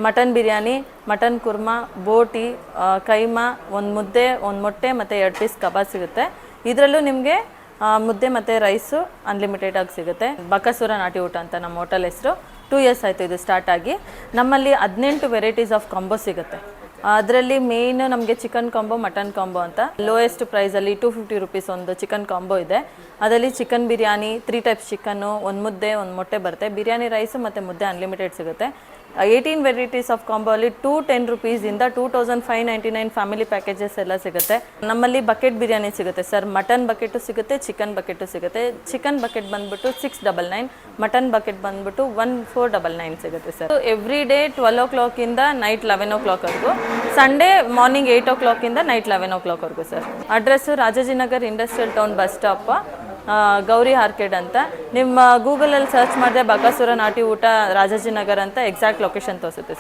Mutton biryani, mutton Kurma, ಬೋಟಿ, ಕೈಮಾ, ಒಂದು ಮುದ್ದೆ, ಒಂದು ಮೊಟ್ಟೆ ಮತ್ತು 2 ಪೀಸ್ ಕಬಾಬ್ ಸಿಗುತ್ತೆ. ಇದರಲ್ಲೂ ನಿಮಗೆ ಮುದ್ದೆ ಮತ್ತು ರೈಸು ಅನ್ಲಿಮಿಟೆಡ್ ಆಗಿ ಸಿಗುತ್ತೆ. ಬಕಾಸುರ ನಾಟಿ ಊಟ ಅಂತ ನಮ್ಮ ಹೋಟೆಲ್ ಹೆಸರು. 2 ಇಯರ್ಸ್ ಆಯಿತು ಇದು ಸ್ಟಾರ್ಟ್ ಆಗಿ. ನಮ್ಮಲ್ಲಿ 18 ವೆರೈಟೀಸ್ ಆಫ್ ಕಾಂಬೋ ಸಿಗುತ್ತೆ. ಅದರಲ್ಲಿ ಮೇಯ್ನ್ ನಮಗೆ ಚಿಕನ್ ಕಾಂಬೋ, ಮಟನ್ ಕಾಂಬೋ ಅಂತ ಲೋಯೆಸ್ಟ್ ಪ್ರೈಸಲ್ಲಿ 250 ರುಪೀಸ್ ಒಂದು ಚಿಕನ್ ಕಾಂಬೋ ಇದೆ. ಅದರಲ್ಲಿ ಚಿಕನ್ ಬಿರಿಯಾನಿ, 3 ಟೈಪ್ಸ್ ಚಿಕನ್ನು, ಒಂದು ಮುದ್ದೆ, ಒಂದು ಮೊಟ್ಟೆ ಬರುತ್ತೆ. ಬಿರಿಯಾನಿ ರೈಸು ಮತ್ತು ಮುದ್ದೆ ಅನ್ಲಿಮಿಟೆಡ್ ಸಿಗುತ್ತೆ. 18 ವೆರೈಟೀಸ್ ಆಫ್ ಕಾಂಬೋ ಅಲ್ಲಿ 210 ರುಪೀಸಿಂದ 2599 ಫ್ಯಾಮಿಲಿ ಪ್ಯಾಕೇಜಸ್ ಎಲ್ಲ ಸಿಗುತ್ತೆ. ನಮ್ಮಲ್ಲಿ ಬಕೆಟ್ ಬಿರಿಯಾನಿ ಸಿಗುತ್ತೆ ಸರ್. ಮಟನ್ ಬಕೆಟು ಸಿಗುತ್ತೆ, ಚಿಕನ್ ಬಕೆಟು ಸಿಗುತ್ತೆ. ಚಿಕನ್ ಬಕೆಟ್ ಬಂದ್ಬಿಟ್ಟು 699, ಮಟನ್ ಬಕೆಟ್ ಬಂದ್ಬಿಟ್ಟು 1499 ಸಿಗುತ್ತೆ sir. Every day 12 o'clock night 11 o'clockವರೆಗೂ, ಸಂಡೇ ಮಾರ್ನಿಂಗ್ 8 o'clock ನೈಟ್ 11 o'clockವರೆಗೂ sir. Address Rajajinagar industrial town bus stop, Gauri Arcade ಅಂತ. ನಿಮ್ಮ ಗೂಗಲಲ್ಲಿ ಸರ್ಚ್ ಮಾಡಿದ್ರೆ ಬಕಾಸುರ ನಾಟಿ ಊಟ ರಾಜಾಜಿನಗರ್ ಅಂತ ಎಕ್ಸಾಕ್ಟ್ ಲೊಕೇಶನ್ ತೋರಿಸುತ್ತೆ ಸರ್.